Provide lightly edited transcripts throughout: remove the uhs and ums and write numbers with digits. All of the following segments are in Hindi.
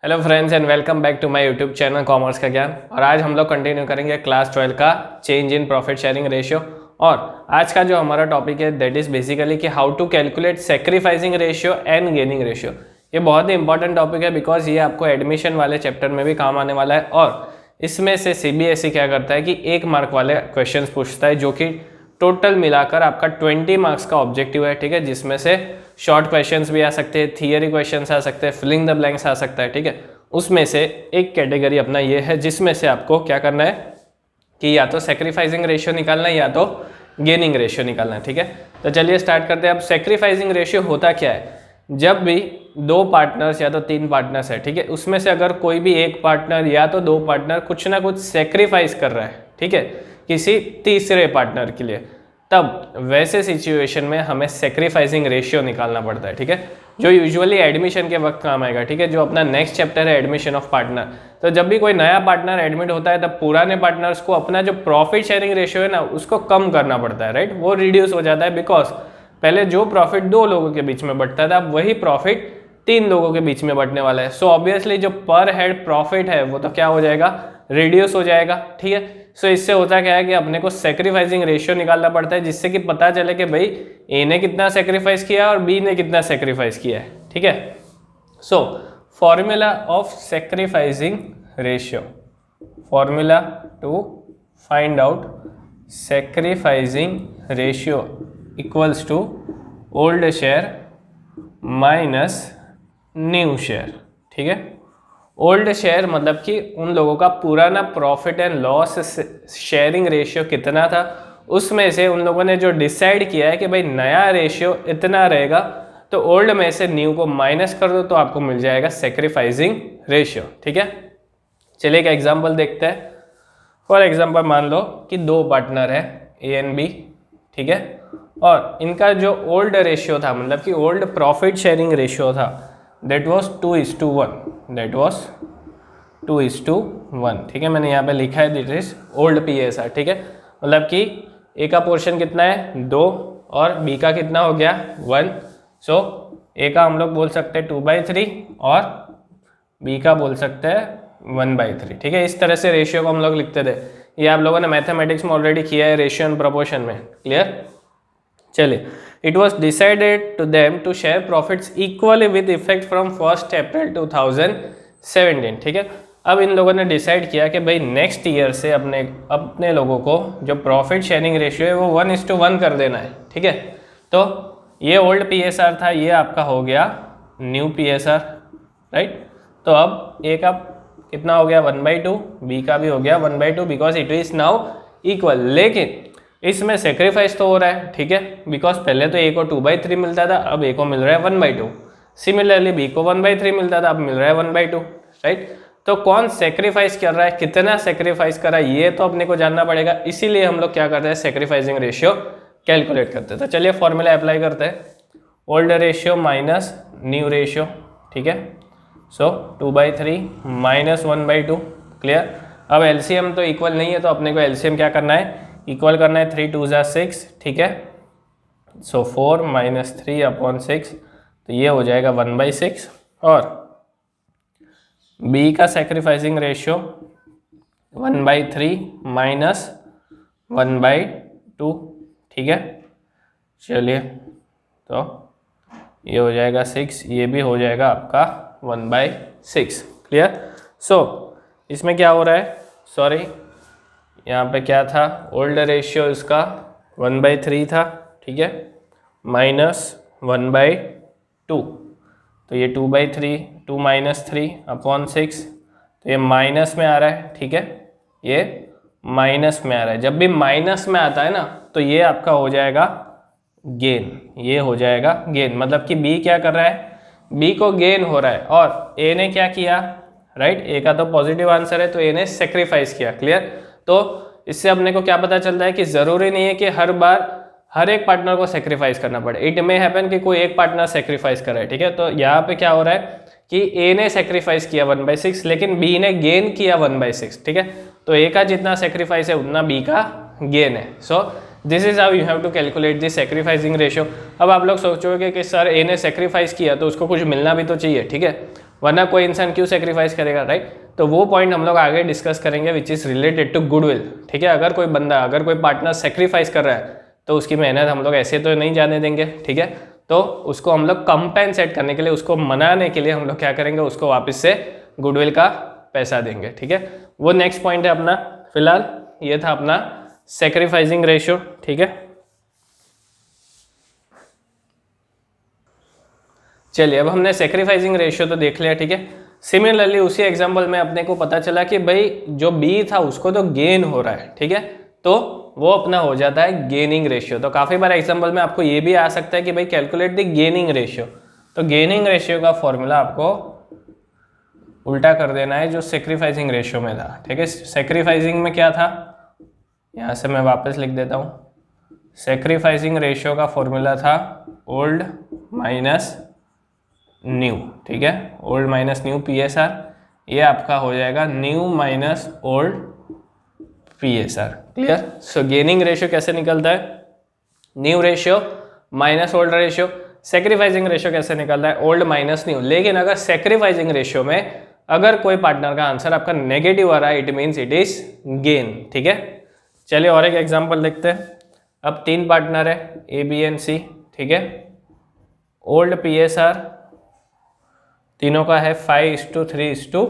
Hello friends and welcome back to my YouTube channel commerce का ज्ञान। और आज हम लोग कंटिन्यू करेंगे क्लास 12 का change in profit sharing ratio. और आज का जो हमारा टॉपिक है दैट इज बेसिकली कि how to calculate sacrificing ratio and gaining ratio. ये बहुत ही इंपॉर्टेंट टॉपिक है बिकॉज ये आपको एडमिशन वाले चैप्टर में भी काम आने वाला है। और इसमें से सीबीएसई क्या करता है कि 1 मार्क वाले क्वेश्चन पूछता है जो कि टोटल मिलाकर आपका 20 मार्क्स का ऑब्जेक्टिव है, ठीक है, जिसमें से शॉर्ट क्वेश्चंस भी आ सकते हैं, थियरी क्वेश्चंस आ सकते हैं, फिलिंग द ब्लैंक्स आ सकता है, ठीक है। उसमें से एक कैटेगरी अपना ये है जिसमें से आपको क्या करना है कि या तो सैक्रिफाइसिंग रेशियो निकालना है या तो गेनिंग रेशियो निकालना है, ठीक है। तो चलिए स्टार्ट करते हैं। अब सैक्रिफाइसिंग रेशियो होता क्या है? जब भी 2 पार्टनर्स या तो 3 पार्टनर्स है, ठीक है, उसमें से अगर कोई भी एक पार्टनर या तो 2 पार्टनर कुछ ना कुछ सैक्रिफाइस कर रहा है, ठीक है, किसी तीसरे पार्टनर के लिए, तब वैसे सिचुएशन में हमें सैक्रिफाइसिंग रेशियो निकालना पड़ता है, ठीक है, जो यूजुअली एडमिशन के वक्त काम आएगा, ठीक है, जो अपना नेक्स्ट चैप्टर है एडमिशन ऑफ पार्टनर। तो जब भी कोई नया पार्टनर एडमिट होता है तब पुराने पार्टनर्स को अपना जो प्रॉफिट शेयरिंग रेशियो है ना उसको कम करना पड़ता है, राइट, वो रिड्यूस हो जाता है। बिकॉज पहले जो प्रॉफिट 2 लोगों के बीच में बंटता था अब वही प्रॉफिट 3 लोगों के बीच में बंटने वाला है। सो ऑब्वियसली जो पर हेड प्रॉफिट है वो तो क्या हो जाएगा, रिड्यूस हो जाएगा, ठीक है। सो इससे होता क्या है कि अपने को सैक्रिफाइसिंग रेशियो निकालना पड़ता है जिससे कि पता चले कि भाई ए ने कितना सैक्रिफाइस किया और बी ने कितना सैक्रिफाइस किया है, ठीक है। So formula of sacrificing ratio, formula to find out sacrificing ratio equals to old share minus new share, ठीक है। ओल्ड शेयर मतलब कि उन लोगों का पुराना profit and loss sharing ratio कितना था, उसमें से उन लोगों ने जो डिसाइड किया है कि भाई नया रेशियो इतना रहेगा, तो ओल्ड में से न्यू को माइनस कर दो तो आपको मिल जाएगा सैक्रिफाइसिंग रेशियो, ठीक है। चलिए एक एग्जांपल देखते हैं। फॉर एग्जांपल मान लो कि 2 पार्टनर है ए एंड बी, ठीक है, और इनका जो ओल्ड रेशियो था मतलब कि ओल्ड प्रॉफिट शेयरिंग रेशियो था that was 2:1, that was 2:1, ठीक है। मैंने यहाँ पे लिखा है दिस इज ओल्ड PSR, ठीक है, मतलब कि ए का पोर्शन कितना है 2 और बी का कितना हो गया 1। सो ए का हम लोग बोल सकते हैं 2/3 और बी का बोल सकते हैं 1/3, ठीक है। इस तरह से रेशियो को हम लोग लिखते थे। ये आप लोगों ने मैथमेटिक्स में ऑलरेडी किया है, रेशियो एंड प्रोपोर्शन में, क्लियर। चलिए, it was decided to them to share profits equally with effect from 1 April 2017, ठीक है। अब इन लोगों ने डिसाइड किया कि भाई नेक्स्ट ईयर से अपने लोगों को जो प्रॉफिट शेयरिंग रेशियो है वो 1:1 कर देना है, ठीक है। तो ये ओल्ड PSR था, ये आपका हो गया न्यू PSR, राइट। तो अब ए का कितना हो गया 1/2, बी का भी हो गया 1/2 because it is now equal. लेकिन इसमें सेक्रीफाइस तो हो रहा है, ठीक है, बिकॉज पहले तो ए को 2/3 मिलता था, अब ए को मिल रहा है 1/2। सिमिलरली बी को 1/3 मिलता था, अब मिल रहा है 1/2, राइट। तो कौन सेक्रीफाइस कर रहा है, कितना सेक्रीफाइस कर रहा है, ये तो अपने को जानना पड़ेगा। इसीलिए हम लोग क्या करते हैं, सेक्रीफाइसिंग रेशियो कैलकुलेट करते हैं। तो चलिए फॉर्मूला अप्लाई करते हैं, old ratio minus new ratio, ठीक है। सो 2/3 माइनस 1/2, क्लियर। अब एलसीएम तो इक्वल नहीं है तो अपने को एलसीएम क्या करना है, इक्वल करना है। 3 2 6, ठीक है। सो 4 - 3/6, तो ये हो जाएगा 1/6। और बी का सैक्रिफाइसिंग रेशियो 1/3 माइनस 1/2, ठीक है। चलिए, तो ये हो जाएगा 6, ये भी हो जाएगा आपका 1/6, क्लियर। सो इसमें क्या हो रहा है, सॉरी यहाँ पे क्या था, ओल्ड रेशियो इसका 1/3 था, ठीक है, माइनस 1/2, तो ये 2/3, 2 - 3/6, तो ये माइनस में आ रहा है, ठीक है, ये माइनस में आ रहा है। जब भी माइनस में आता है ना तो ये आपका हो जाएगा गेन, ये हो जाएगा गेन, मतलब कि बी क्या कर रहा है, बी को गेन हो रहा है। और ए ने क्या किया, राइट, ए का तो पॉजिटिव आंसर है तो ए ने सेक्रीफाइस किया, क्लियर। तो इससे अपने को क्या पता चलता है कि जरूरी नहीं है कि हर बार हर एक पार्टनर को सेक्रीफाइस करना पड़े। इट मे हैपन कि कोई एक पार्टनर सेक्रीफाइस कर रहा है, ठीक है। तो यहाँ पे क्या हो रहा है कि ए ने सेक्रीफाइस किया 1/6 लेकिन बी ने गेन किया 1/6, ठीक है। तो ए का जितना सेक्रीफाइस है उतना बी का गेन है। So this is how you have to calculate this sacrificing ratio. अब आप लोग सोचोगे कि सर ए ने सेक्रीफाइस किया तो उसको कुछ मिलना भी तो चाहिए, ठीक है। वरना कोई इंसान क्यों सेक्रीफाइस करेगा, राइट। तो वो पॉइंट हम लोग आगे डिस्कस करेंगे which is related to goodwill, ठीक है। अगर कोई बंदा, अगर कोई पार्टनर सेक्रीफाइस कर रहा है तो उसकी मेहनत हम लोग ऐसे तो नहीं जाने देंगे, ठीक है। तो उसको हम लोग कंपेंसेट करने के लिए, उसको मनाने के लिए हम लोग क्या करेंगे, उसको वापस से गुडविल का पैसा देंगे, ठीक है। वो नेक्स्ट पॉइंट है अपना। फिलहाल ये था अपना सेक्रीफाइसिंग रेशियो, ठीक है। चलिए अब हमने सेक्रीफाइसिंग रेशियो तो देख लिया, ठीक है। सिमिलरली उसी एग्जांपल में अपने को पता चला कि भाई जो बी था उसको तो गेन हो रहा है, ठीक है। तो वो अपना हो जाता है गेनिंग रेशियो। तो काफ़ी बार एग्जांपल में आपको ये भी आ सकता है कि भाई कैलकुलेट द गेनिंग रेशियो। तो गेनिंग रेशियो का फॉर्मूला आपको उल्टा कर देना है जो सेक्रीफाइसिंग रेशियो में था, ठीक है। सेक्रीफाइसिंग में क्या था, यहाँ से मैं वापस लिख देता हूँ। सेक्रीफाइसिंग रेशियो का फॉर्मूला था ओल्ड माइनस न्यू, ठीक है। ओल्ड माइनस न्यू PSR, ये आपका हो जाएगा new minus old PSR, clear. So gaining ratio कैसे निकलता है, new ratio minus old ratio. Sacrificing ratio कैसे निकलता है, ओल्ड माइनस न्यू। लेकिन अगर सेक्रीफाइसिंग रेशियो में अगर कोई पार्टनर का आंसर आपका नेगेटिव आ रहा है, it means it is gain, ठीक है। चलिए और एक एग्जांपल देखते हैं। अब 3 पार्टनर है A B and C, ठीक है। ओल्ड PSR तीनों का है 5:3:2,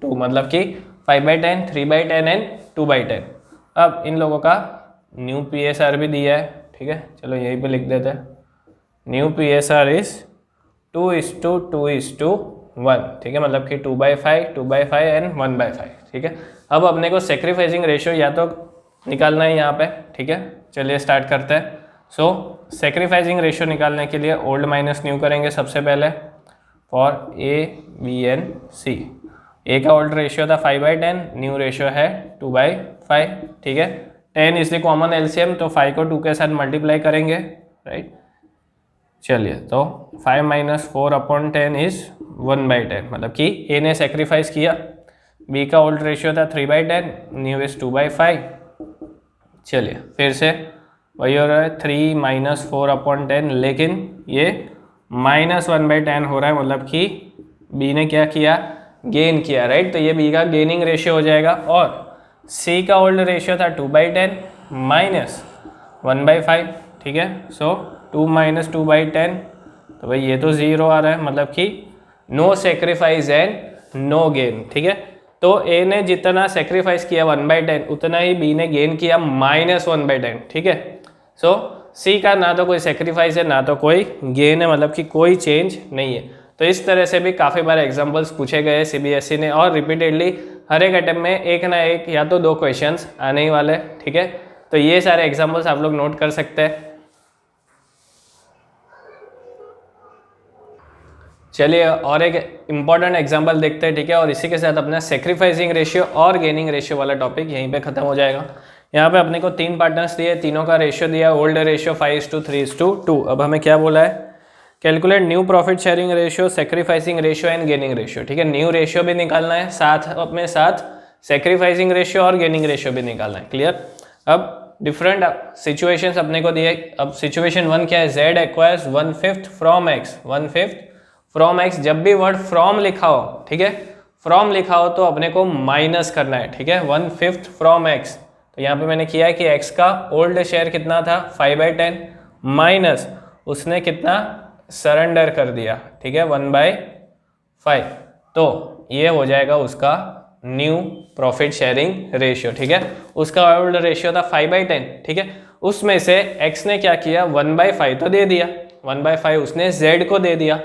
मतलब कि 5/10, 3/10 एंड 2/10। अब इन लोगों का न्यू PSR भी दिया है, ठीक है। चलो यहीं पे लिख देते हैं। न्यू PSR इज 2:2:1, ठीक है। मतलब कि 2/5, 2/5 एंड 1/5, ठीक है। अब अपने को सेक्रीफाइसिंग रेशियो या तो निकालना है यहाँ पे, ठीक है। चलिए स्टार्ट करते हैं। सो सेक्रीफाइसिंग रेशियो निकालने के लिए ओल्ड माइनस न्यू करेंगे सबसे पहले for A B and C। A का ओल्ड रेशियो था 5/10, न्यू रेशियो है 2/5, ठीक है। 10 इज द कॉमन एलसीएम, तो 5 को 2 के साथ मल्टीप्लाई करेंगे, राइट। चलिए तो 5 - 4/10 इज 1/10, मतलब कि A ने सेक्रीफाइस किया। B का ओल्ड रेशियो था 3/10, न्यू इज 2/5। चलिए फिर से वही हो रहा है 3 - 4/10, लेकिन ये -1/10 हो रहा है, मतलब कि B ने क्या किया, गेन किया, राइट। तो ये B का गेनिंग रेशियो हो जाएगा। और C का ओल्ड रेशियो था 2/10 माइनस 1/5, ठीक है। सो 2 - 2/10, तो भाई ये तो 0 आ रहा है, मतलब कि no sacrifice and no gain, ठीक है। तो A ने जितना सेक्रीफाइस किया 1/10, उतना ही B ने गेन किया -1/10, ठीक है। सो C का ना तो कोई सेक्रीफाइस है ना तो कोई गेन है, मतलब कि कोई चेंज नहीं है। तो इस तरह से भी काफ़ी बार एग्जांपल्स पूछे गए CBSE ने, और रिपीटेडली हर एक अटेम्प्ट में एक ना एक या तो 2 क्वेश्चंस आने ही वाले, ठीक है। तो ये सारे एग्जांपल्स आप लोग नोट कर सकते हैं। चलिए और एक इम्पॉर्टेंट एग्जांपल देखते हैं, ठीक है। और इसी के साथ अपना सेक्रीफाइसिंग रेशियो और गेनिंग रेशियो वाला टॉपिक यहीं पे खत्म हो जाएगा। यहाँ पे अपने को 3 पार्टनर्स दिए, तीनों का रेशियो दिया ओल्ड रेशियो 5:3:2। अब हमें क्या बोला है, calculate new profit sharing ratio, sacrificing ratio and gaining ratio, ठीक है। न्यू रेशियो भी निकालना है, साथ अपने साथ सेक्रीफाइसिंग रेशियो और गेनिंग रेशियो भी निकालना है, क्लियर। अब डिफरेंट सिचुएशंस अपने को दिए। अब सिचुएशन 1 क्या है, Z acquires 1/5 from X, 1/5 from X। जब भी वर्ड फ्रॉम लिखा हो, ठीक है, फ्रॉम लिखा हो तो अपने को माइनस करना है, ठीक है। 1/5 फ्रॉम X, तो यहाँ पे मैंने किया है कि X का ओल्ड शेयर कितना था 5/10 माइनस उसने कितना सरेंडर कर दिया, ठीक है, 1/5। तो ये हो जाएगा उसका न्यू प्रॉफिट शेयरिंग रेशियो, ठीक है। उसका ओल्ड रेशियो था 5/10, ठीक है। उसमें से X ने क्या किया, 1/5 तो दे दिया, 1/5 उसने Z को दे दिया,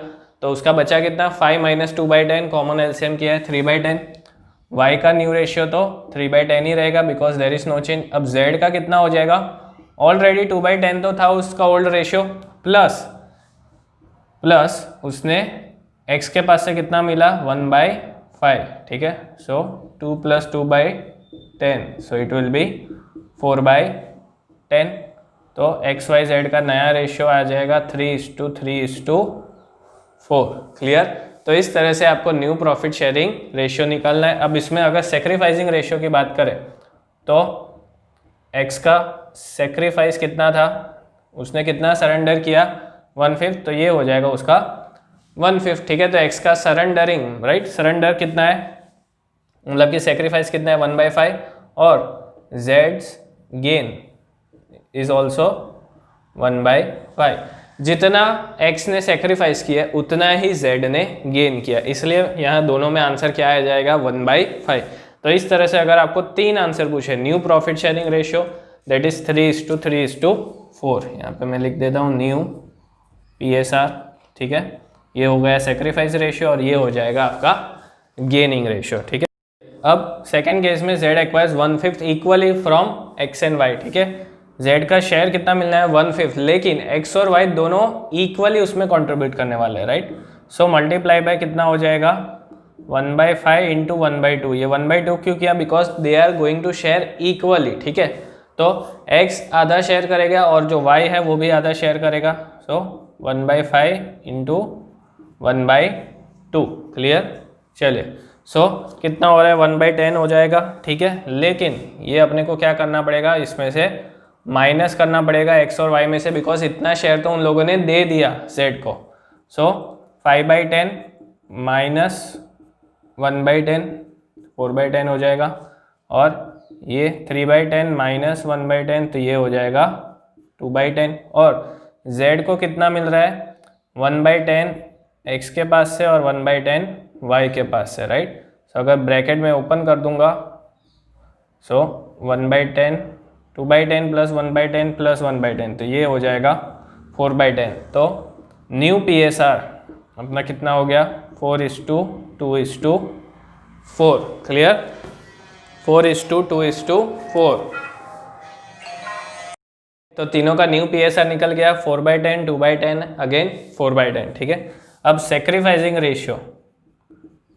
तो उसका बचा कितना 5 - 2/10, कॉमन एलसीएम किया है 3/10। Y का न्यू रेशियो तो 3/10 ही रहेगा because there is no change. अब Z का कितना हो जाएगा, ऑलरेडी 2/10 तो था उसका ओल्ड रेशियो, प्लस उसने X के पास से कितना मिला 1/5, ठीक है। सो 2 + 2/10, सो इट विल बी 4/10। तो XYZ का नया रेशियो आ जाएगा 3:3:4, क्लियर। तो इस तरह से आपको न्यू प्रॉफिट शेयरिंग रेशियो निकालना है। अब इसमें अगर सेक्रीफाइसिंग रेशियो की बात करें तो X का सेक्रीफाइस कितना था, उसने कितना सरेंडर किया 1/5, तो ये हो जाएगा उसका 1/5, ठीक है। तो x का सरेंडरिंग, राइट, सरेंडर कितना है, मतलब कि सेक्रीफाइस कितना है, 1/5, और z's गेन इज ऑल्सो 1/5। जितना x ने सेक्रीफाइस किया उतना ही z ने गेन किया, इसलिए यहाँ दोनों में आंसर क्या आ जाएगा, 1/5। तो इस तरह से अगर आपको 3 आंसर पूछे, new profit sharing ratio that is 3:3:4, यहाँ पे मैं लिख देता हूँ न्यू PSR, ठीक है। ये हो गया सेक्रीफाइस रेशियो और ये हो जाएगा आपका गेनिंग रेशियो, ठीक है। अब सेकेंड केस में z acquires 1/5 equally from x and y, ठीक है। z का शेयर कितना मिलना है, 1/5, लेकिन x और y दोनों इक्वली उसमें कंट्रीब्यूट करने वाले हैं, राइट। सो मल्टीप्लाई बाय कितना हो जाएगा, 1/5 इंटू 1/2। ये 1/2 क्यों किया, because they are going to share equally, ठीक है। तो x आधा शेयर करेगा और जो y है वो भी आधा शेयर करेगा। सो 1/5 इंटू 1/2, क्लियर। चलिए, सो कितना हो रहा है, 1/10 हो जाएगा, ठीक है। लेकिन ये अपने को क्या करना पड़ेगा, इसमें से माइनस करना पड़ेगा x और y में से, बिकॉज इतना शेयर तो उन लोगों ने दे दिया z को। सो 5/10 माइनस 1/10 4/10 हो जाएगा, और ये 3/10 माइनस 1/10, तो ये हो जाएगा 2/10। और z को कितना मिल रहा है, 1/10 x के पास से और 1/10 y के पास से, राइट। सो अगर ब्रैकेट में ओपन कर दूंगा, सो 1/10 2/10 प्लस 1/10 प्लस 1/10, तो ये हो जाएगा 4/10। तो न्यू PSR अपना कितना हो गया, 4:2:4, क्लियर, 4:2:4। तो तीनों का न्यू PSR निकल गया, 4/10 2/10 अगेन 4/10, ठीक है। अब सेक्रीफाइसिंग रेशियो,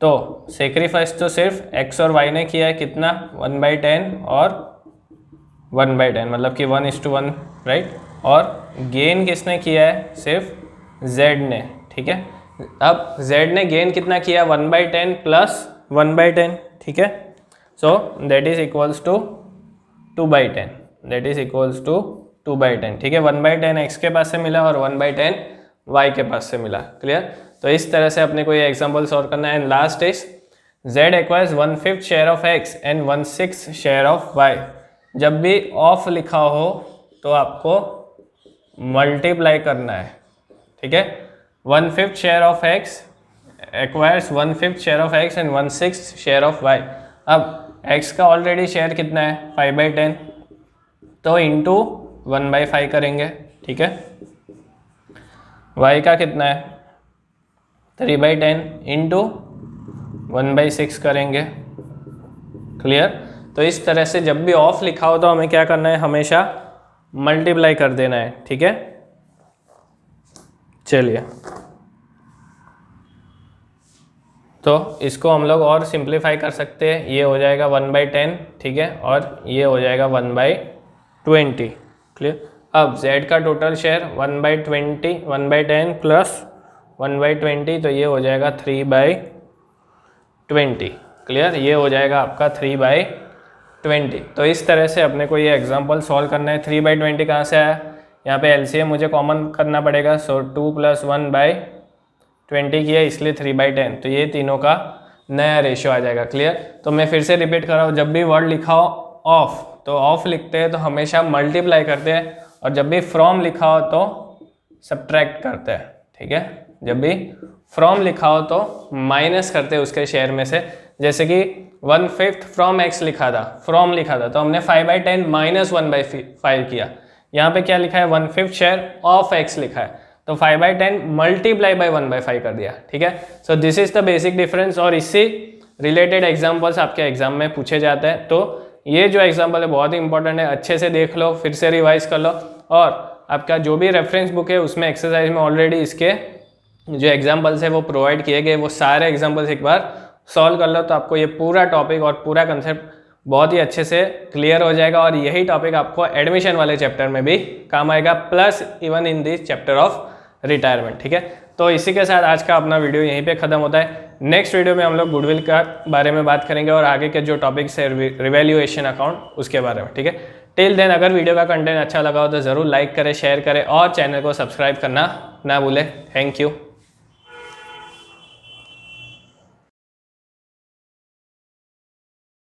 तो सेक्रीफाइस तो सिर्फ x और y ने किया है, कितना, 1/10 और 1/10, मतलब कि 1:1, राइट। और गेन किसने किया है, सिर्फ z ने, ठीक है। अब z ने गेन कितना किया, 1/10 प्लस 1/10, ठीक है। So that is equals to 2/10, that is equals to 2/10, ठीक है। 1/10 x के पास से मिला और 1/10 y के पास से मिला, क्लियर। तो इस तरह से अपने को ये एग्जाम्पल सॉल्व करना है। And last is z acquires 1/5 share of x and 1/6 share of y। जब भी ऑफ लिखा हो तो आपको मल्टीप्लाई करना है, ठीक है। 1/5 share of x acquires 1/5 share of x and 1/6 share of y। अब x का ऑलरेडी शेयर कितना है, 5/10, तो इंटू 1/5 करेंगे, ठीक है। y का कितना है, 3/10 इंटू 1/6 करेंगे, क्लियर। तो इस तरह से जब भी ऑफ लिखा हो तो हमें क्या करना है, हमेशा मल्टीप्लाई कर देना है, ठीक है। चलिए, तो इसको हम लोग और सिंप्लीफाई कर सकते हैं, ये हो जाएगा 1/10, ठीक है, और ये हो जाएगा 1/20, क्लियर। अब z का टोटल शेयर 1/20 1/10 प्लस 1/20, तो ये हो जाएगा 3/20, क्लियर। ये हो जाएगा आपका 3/20। तो इस तरह से अपने को ये एग्जांपल सॉल्व करना है। 3/20 कहाँ से आया, यहाँ पे LCM मुझे कॉमन करना पड़ेगा। सो 2 + 1/20 किया, इसलिए 3/10। तो ये तीनों का नया रेशियो आ जाएगा, क्लियर। तो मैं फिर से रिपीट कर रहा हूँ, जब भी वर्ड लिखा हो ऑफ, तो ऑफ लिखते हैं तो हमेशा मल्टीप्लाई करते हैं, और जब भी फ्रॉम लिखा हो तो सब्ट्रैक्ट करते हैं, ठीक है। जब भी फ्रॉम लिखा हो तो माइनस करते हैं उसके शेयर में से। जैसे कि 1/5 फ्रॉम x लिखा था, फ्रॉम लिखा था, तो हमने 5/10 माइनस 1/5 किया। यहाँ पे क्या लिखा है, 1/5 शेयर ऑफ x लिखा है, तो 5/10 मल्टीप्लाई बाय 1/5 कर दिया, ठीक है। So this is the basic difference, और इससे रिलेटेड एग्जाम्पल्स आपके एग्जाम में पूछे जाते हैं। तो ये जो एग्जाम्पल है बहुत ही इंपॉर्टेंट है, अच्छे से देख लो, फिर से रिवाइज कर लो, और आपका जो भी रेफरेंस बुक है उसमें एक्सरसाइज में ऑलरेडी इसके जो एग्जाम्पल्स है वो प्रोवाइड किए गए, वो सारे एग्जाम्पल्स एक बार सॉल्व कर लो, तो आपको ये पूरा टॉपिक और पूरा कंसेप्ट बहुत ही अच्छे से क्लियर हो जाएगा। और यही टॉपिक आपको एडमिशन वाले चैप्टर में भी काम आएगा, plus even in this chapter of retirement, ठीक है। तो इसी के साथ आज का अपना वीडियो यहीं पे खत्म होता है। नेक्स्ट वीडियो में हम लोग गुडविल का बारे में बात करेंगे और आगे के जो टॉपिक्स है रिवैल्यूएशन अकाउंट उसके बारे में, ठीक है। टिल देन अगर वीडियो का कंटेंट अच्छा लगा हो तो ज़रूर लाइक करें, शेयर करें और चैनल को सब्सक्राइब करना ना भूलें। Thank you.